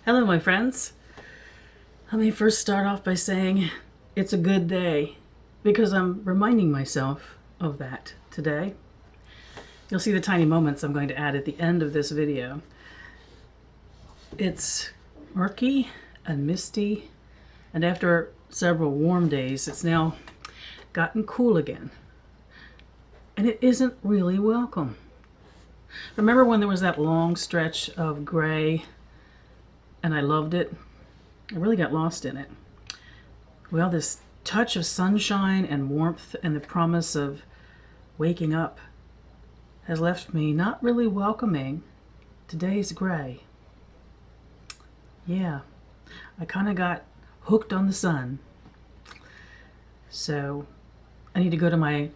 Hello, my friends. Let me first start off by saying it's a good day because I'm reminding myself of that today. You'll see the tiny moments I'm going to add at the end of this video. It's murky and misty, and after several warm days, it's now gotten cool again. And it isn't really welcome. Remember when there was that long stretch of gray and I loved it? I really got lost in it. Well, this touch of sunshine and warmth and the promise of waking up has left me not really welcoming today's gray. Yeah, I kind of got hooked on the sun. So I need to go to my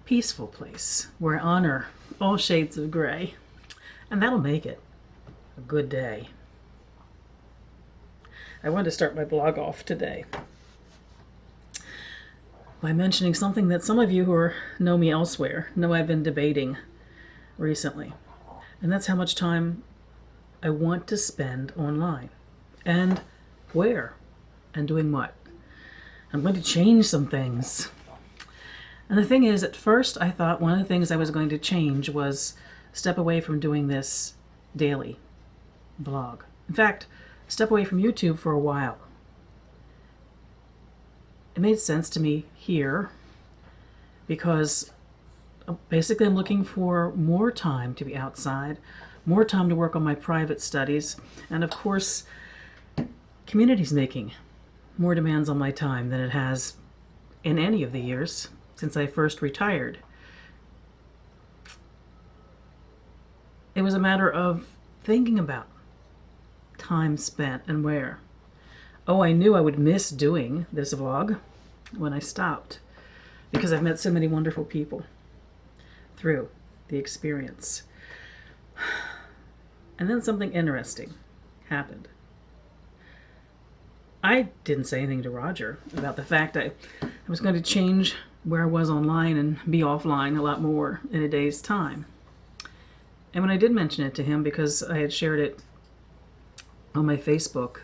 peaceful place where I honor all shades of gray, and that'll make it a good day. I wanted to start my blog off today by mentioning something that some of you who know me elsewhere know I've been debating recently, and that's how much time I want to spend online and where and doing what. I'm going to change some things. And the thing is, at first I thought one of the things I was going to change was step away from doing this daily vlog. In fact, step away from YouTube for a while. It made sense to me here because basically I'm looking for more time to be outside, more time to work on my private studies, and of course, community's making more demands on my time than it has in any of the years since I first retired. It was a matter of thinking about time spent and where. Oh, I knew I would miss doing this vlog when I stopped because I've met so many wonderful people through the experience. And then something interesting happened. I didn't say anything to Roger about the fact I was going to change where I was online and be offline a lot more in a day's time. And when I did mention it to him, because I had shared it on my Facebook,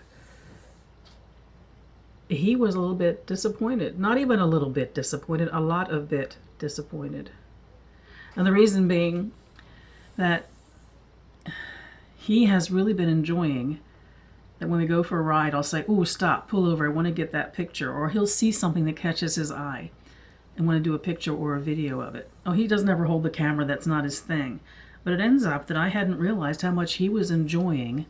he was a little bit disappointed. Not even a little bit disappointed, a lot of bit disappointed. And the reason being that he has really been enjoying that when we go for a ride, I'll say, "Ooh, stop, pull over, I want to get that picture." Or he'll see something that catches his eye and want to do a picture or a video of it. Oh, he doesn't ever hold the camera, that's not his thing. But it ends up that I hadn't realized how much he was enjoying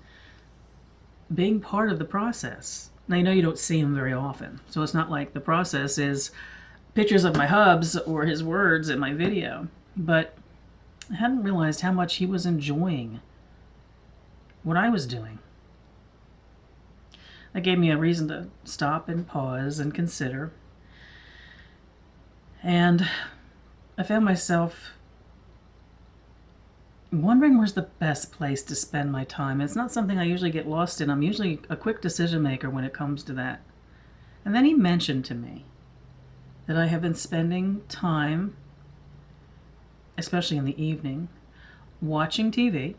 being part of the process. Now, you know you don't see him very often, so it's not like the process is pictures of my hubs or his words in my video. But I hadn't realized how much he was enjoying what I was doing. That gave me a reason to stop and pause and consider. And I found myself wondering where's the best place to spend my time. It's not something I usually get lost in. I'm usually a quick decision maker when it comes to that. And then he mentioned to me that I have been spending time, especially in the evening, watching TV,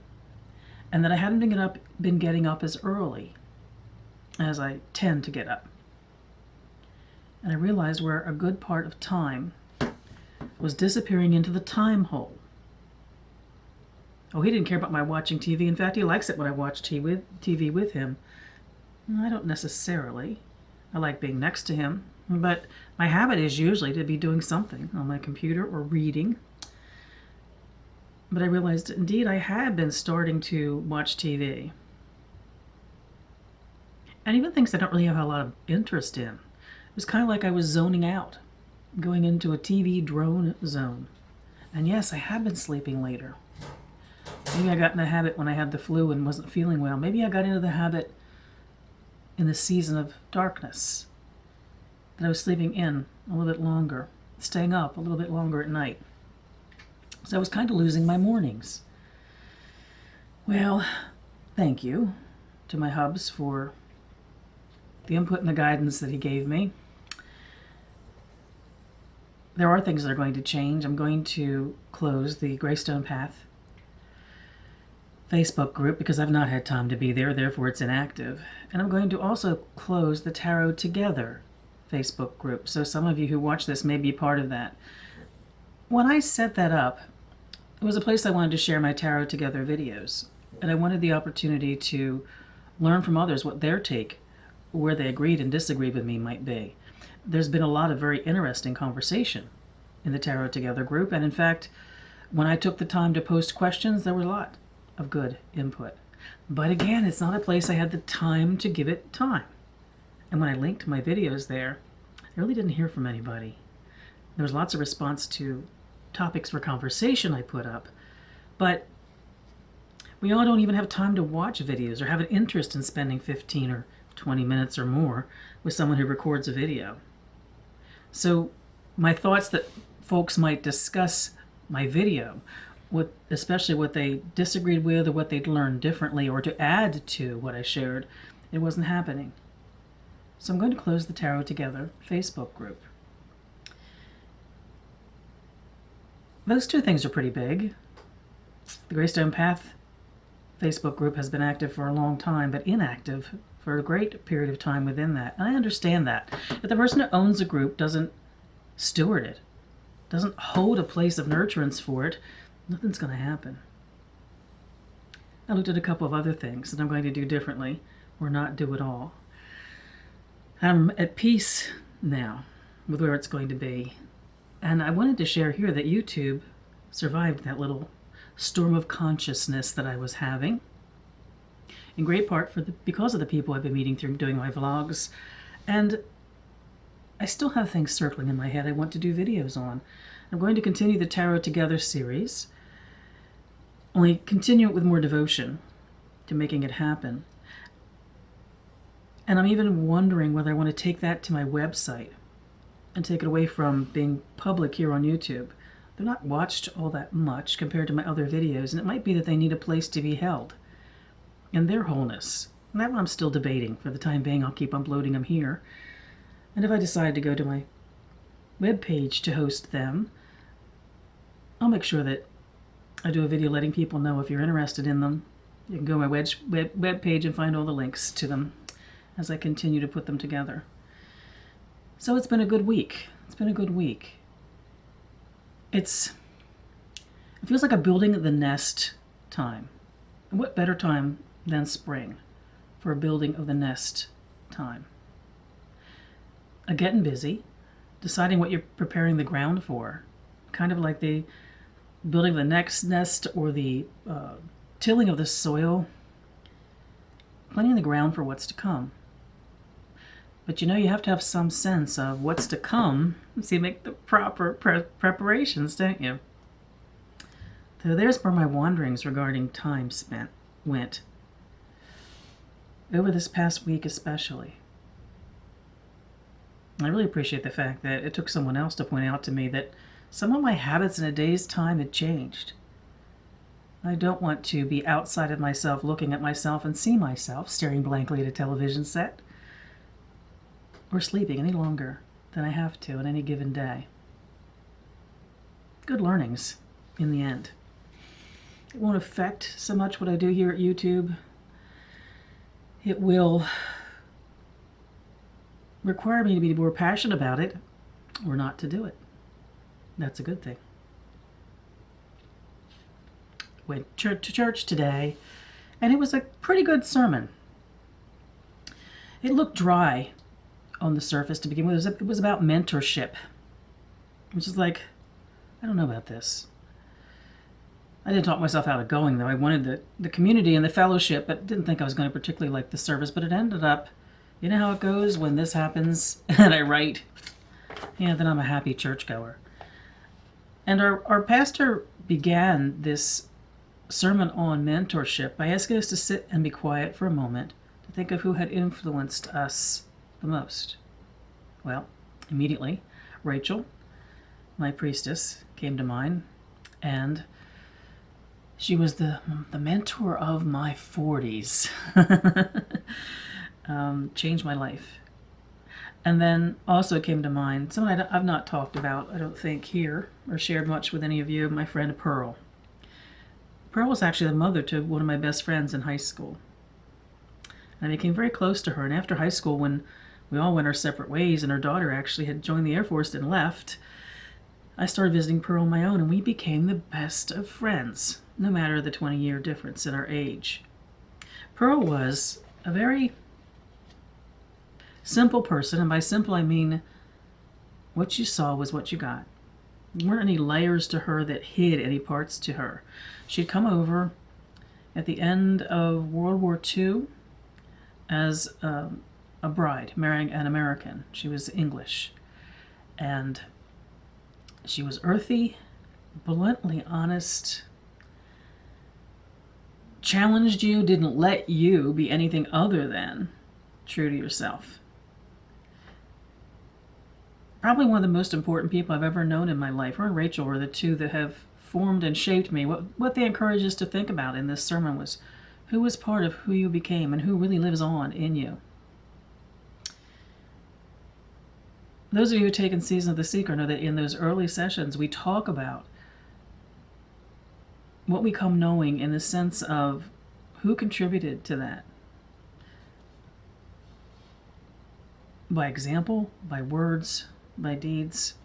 and that I hadn't been getting up as early as I tend to get up. And I realized where a good part of time was disappearing into the time hole. Oh, he didn't care about my watching TV. In fact, he likes it when I watch TV with him. I don't necessarily. I like being next to him. But my habit is usually to be doing something on my computer or reading. But I realized, indeed, I had been starting to watch TV. And even things I don't really have a lot of interest in. It was kind of like I was zoning out, going into a TV drone zone. And yes, I have been sleeping later. Maybe I got in the habit when I had the flu and wasn't feeling well. Maybe I got into the habit in the season of darkness, that I was sleeping in a little bit longer, staying up a little bit longer at night. So I was kind of losing my mornings. Well, thank you to my hubs for the input and the guidance that he gave me. There are things that are going to change. I'm going to close the Greystone Path Facebook group because I've not had time to be there, therefore it's inactive. And I'm going to also close the Tarot Together Facebook group. So some of you who watch this may be part of that. When I set that up, it was a place I wanted to share my Tarot Together videos. And I wanted the opportunity to learn from others what their take, where they agreed and disagreed with me, might be. There's been a lot of very interesting conversation in the Tarot Together group. And in fact, when I took the time to post questions, there was a lot of good input. But again, it's not a place I had the time to give it time. And when I linked my videos there, I really didn't hear from anybody. There was lots of response to topics for conversation I put up, but we all don't even have time to watch videos or have an interest in spending 15 or 20 minutes or more with someone who records a video. So my thoughts that folks might discuss my video, especially what they disagreed with or what they'd learned differently or to add to what I shared, it wasn't happening. So I'm going to close the Tarot Together Facebook group. Those two things are pretty big. The Greystone Path Facebook group has been active for a long time, but inactive for a great period of time within that. And I understand that. If the person who owns a group doesn't steward it, doesn't hold a place of nurturance for it, nothing's going to happen. I looked at a couple of other things that I'm going to do differently or not do at all. I'm at peace now with where it's going to be. And I wanted to share here that YouTube survived that little storm of consciousness that I was having, in great part because of the people I've been meeting through doing my vlogs. And I still have things circling in my head I want to do videos on. I'm going to continue the Tarot Together series, only continue it with more devotion to making it happen. And I'm even wondering whether I want to take that to my website and take it away from being public here on YouTube. They're not watched all that much compared to my other videos, and it might be that they need a place to be held in their wholeness. And that one I'm still debating. For the time being, I'll keep uploading them here. And if I decide to go to my web page to host them, I'll make sure that I do a video letting people know if you're interested in them. You can go to my web page and find all the links to them as I continue to put them together. So it's been a good week. It's been a good week. It feels like a building the nest time. And what better time than spring for a building of the nest time? Getting busy, deciding what you're preparing the ground for, kind of like the building of the next nest or the tilling of the soil, planting the ground for what's to come. But you know, you have to have some sense of what's to come, so you make the proper preparations, don't you? So there's where my wanderings regarding time spent went. Over this past week especially. I really appreciate the fact that it took someone else to point out to me that some of my habits in a day's time had changed. I don't want to be outside of myself, looking at myself and see myself staring blankly at a television set, or sleeping any longer than I have to on any given day. Good learnings in the end. It won't affect so much what I do here at YouTube. It will require me to be more passionate about it or not to do it. That's a good thing. Went to church today, and it was a pretty good sermon. It looked dry on the surface to begin with. It was about mentorship, which is like, I don't know about this. I didn't talk myself out of going, though. I wanted the community and the fellowship, but didn't think I was going to particularly like the service. But it ended up, you know how it goes when this happens and I write, then I'm a happy churchgoer. And our pastor began this sermon on mentorship by asking us to sit and be quiet for a moment to think of who had influenced us the most. Well, immediately, Rachel, my priestess, came to mind, and she was the mentor of my 40s. Changed my life. And then also came to mind someone I've not talked about, I don't think, here, or shared much with any of you, my friend Pearl. Pearl was actually the mother to one of my best friends in high school. And I became very close to her. And after high school, when we all went our separate ways and her daughter actually had joined the Air Force and left, I started visiting Pearl on my own, and we became the best of friends, no matter the 20-year difference in our age. Pearl was a very simple person, and by simple I mean what you saw was what you got. There weren't any layers to her that hid any parts to her. She'd come over at the end of World War II as a bride, marrying an American. She was English. And she was earthy, bluntly honest, challenged you, didn't let you be anything other than true to yourself. Probably one of the most important people I've ever known in my life. Her and Rachel were the two that have formed and shaped me. What they encouraged us to think about in this sermon was who was part of who you became and who really lives on in you. Those of you who have taken Season of the Seeker know that in those early sessions we talk about what we come knowing in the sense of who contributed to that. By example, by words, by deeds.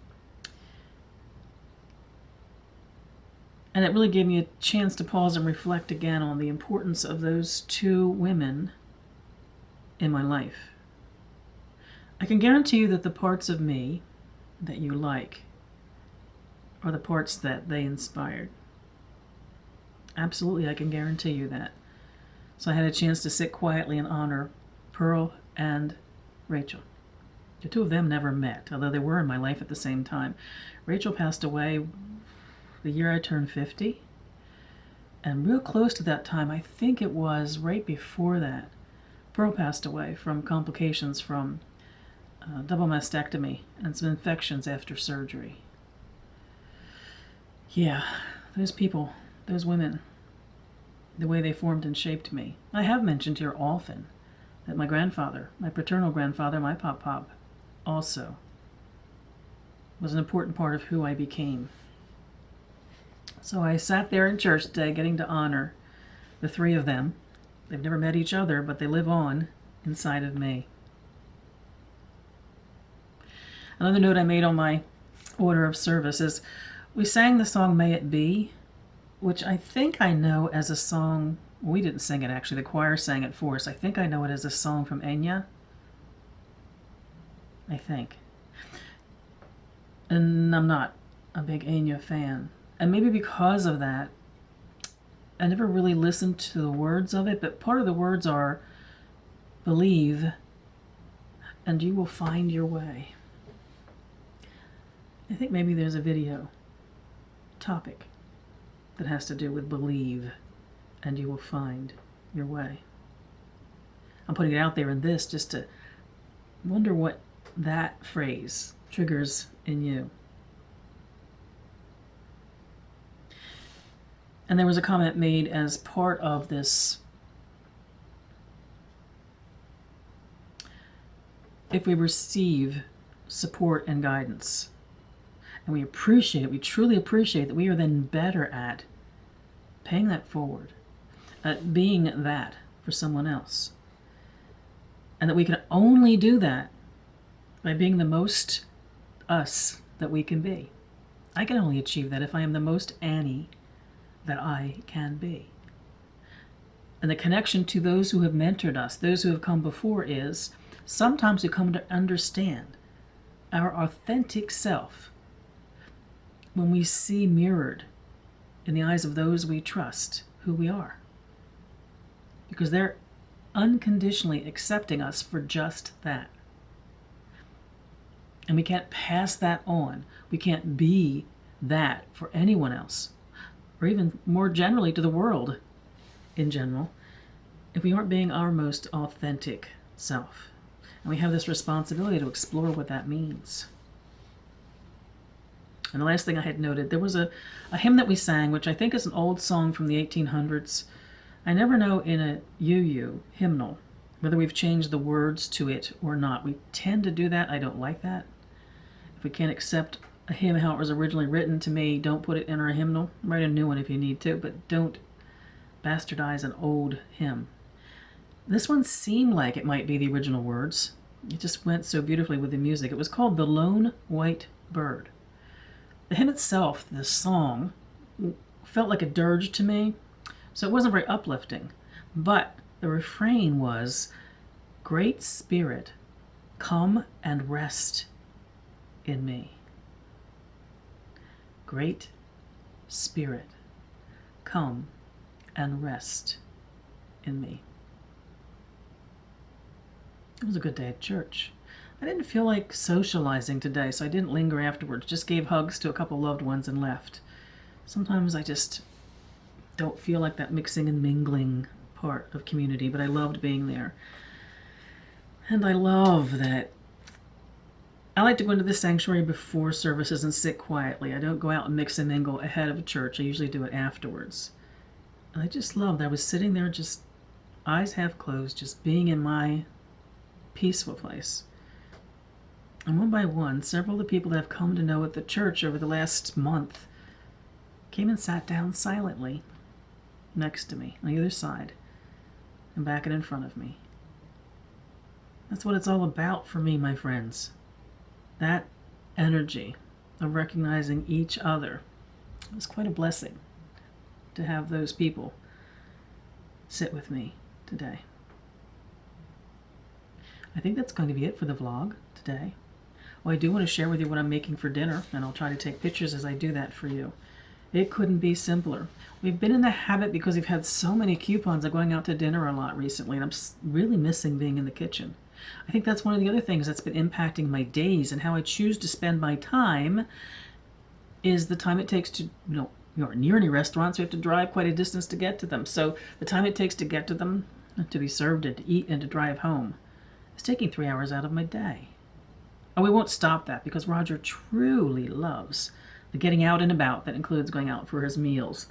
And it really gave me a chance to pause and reflect again on the importance of those two women in my life. I can guarantee you that the parts of me that you like are the parts that they inspired. Absolutely, I can guarantee you that. So I had a chance to sit quietly and honor Pearl and Rachel. The two of them never met, although they were in my life at the same time. Rachel passed away the year I turned 50. And real close to that time, I think it was right before that, Pearl passed away from complications from double mastectomy and some infections after surgery. Yeah, those people, those women, the way they formed and shaped me. I have mentioned here often that my grandfather, my paternal grandfather, my pop-pop, also was an important part of who I became. So I sat there in church today getting to honor the three of them. They've never met each other, but they live on inside of me. Another note I made on my order of service is we sang the song May It Be, which I think I know as a song. We didn't sing it actually, the choir sang it for us. I think I know it as a song from Enya. I think. And I'm not a big Enya fan. And maybe because of that, I never really listened to the words of it, but part of the words are, believe, and you will find your way. I think maybe there's a video topic that has to do with believe, and you will find your way. I'm putting it out there in this just to wonder what that phrase triggers in you. And there was a comment made as part of this. If we receive support and guidance, and we appreciate it, we truly appreciate that we are then better at paying that forward, at being that for someone else. And that we can only do that by being the most us that we can be. I can only achieve that if I am the most Annie that I can be. And the connection to those who have mentored us, those who have come before, is sometimes we come to understand our authentic self when we see mirrored in the eyes of those we trust who we are. Because they're unconditionally accepting us for just that. And we can't pass that on. We can't be that for anyone else, or even more generally to the world in general, if we aren't being our most authentic self. And we have this responsibility to explore what that means. And the last thing I had noted, there was a hymn that we sang, which I think is an old song from the 1800s. I never know in a UU hymnal whether we've changed the words to it or not. We tend to do that. I don't like that. If we can't accept a hymn how it was originally written, to me, don't put it in our hymnal. Write a new one if you need to, but don't bastardize an old hymn. This one seemed like it might be the original words. It just went so beautifully with the music. It was called The Lone White Bird. The hymn itself, the song, felt like a dirge to me, so it wasn't very uplifting. But the refrain was, "Great Spirit, come and rest in me." Great Spirit, come and rest in me. It was a good day at church. I didn't feel like socializing today, so I didn't linger afterwards. Just gave hugs to a couple loved ones and left. Sometimes I just don't feel like that mixing and mingling part of community, but I loved being there. And I love that I like to go into the sanctuary before services and sit quietly. I don't go out and mix and mingle ahead of church. I usually do it afterwards. And I just love that I was sitting there just eyes half closed, just being in my peaceful place. And one by one, several of the people that have come to know at the church over the last month came and sat down silently next to me on either side and back and in front of me. That's what it's all about for me, my friends. That energy of recognizing each other. It was quite a blessing to have those people sit with me today. I think that's going to be it for the vlog today. Well, I do want to share with you what I'm making for dinner, and I'll try to take pictures as I do that for you. It couldn't be simpler. We've been in the habit, because we've had so many coupons, of going out to dinner a lot recently, and I'm really missing being in the kitchen. I think that's one of the other things that's been impacting my days and how I choose to spend my time is the time it takes to, you aren't near any restaurants, you have to drive quite a distance to get to them. So the time it takes to get to them, to be served and to eat and to drive home, is taking 3 hours out of my day. And we won't stop that, because Roger truly loves the getting out and about that includes going out for his meals.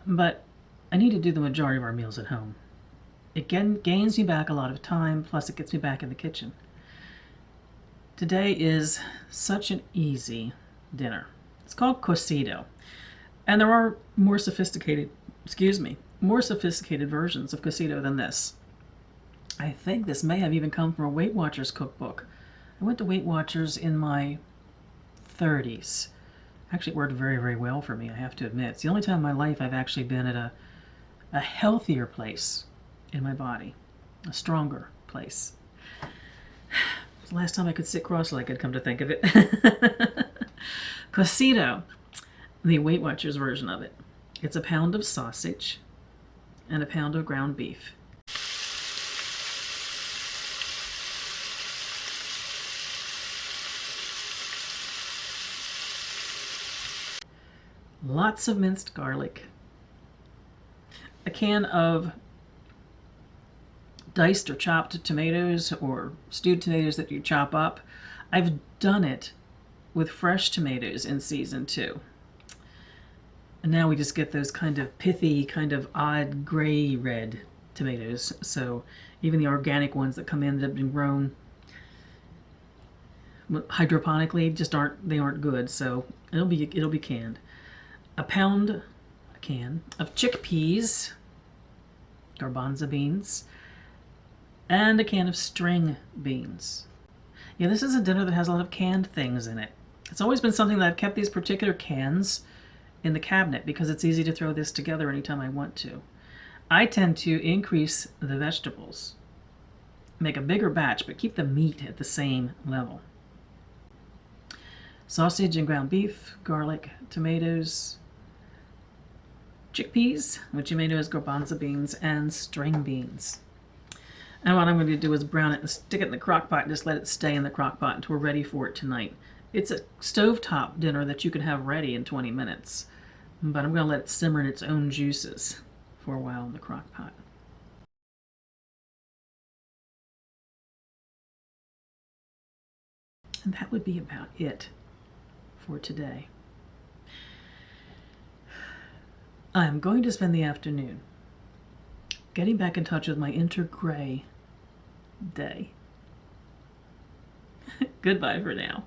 But I need to do the majority of our meals at home. It gains me back a lot of time, plus it gets me back in the kitchen. Today is such an easy dinner. It's called cocido. And there are more sophisticated versions of cocido than this. I think this may have even come from a Weight Watchers cookbook. I went to Weight Watchers in my 30s. Actually, it worked very, very well for me, I have to admit. It's the only time in my life I've actually been at a healthier place in my body, a stronger place. It's the last time I could sit cross-legged, come to think of it. Cocido, the Weight Watchers version of it. It's a pound of sausage and a pound of ground beef. Lots of minced garlic. A can of diced or chopped tomatoes or stewed tomatoes that you chop up. I've done it with fresh tomatoes in season 2. And now we just get those kind of pithy, kind of odd gray red tomatoes. So even the organic ones that come in that have been grown hydroponically just aren't good. So it'll be canned. A can of chickpeas, garbanzo beans, and a can of string beans. Yeah, this is a dinner that has a lot of canned things in it. It's always been something that I've kept these particular cans in the cabinet because it's easy to throw this together anytime I want to. I tend to increase the vegetables, make a bigger batch, but keep the meat at the same level. Sausage and ground beef, garlic, tomatoes, chickpeas, which you may know as garbanzo beans, and string beans. And what I'm going to do is brown it and stick it in the crock pot and just let it stay in the crock pot until we're ready for it tonight. It's a stovetop dinner that you can have ready in 20 minutes, but I'm going to let it simmer in its own juices for a while in the crock pot. And that would be about it for today. I'm going to spend the afternoon getting back in touch with my inter-gray day. Goodbye for now.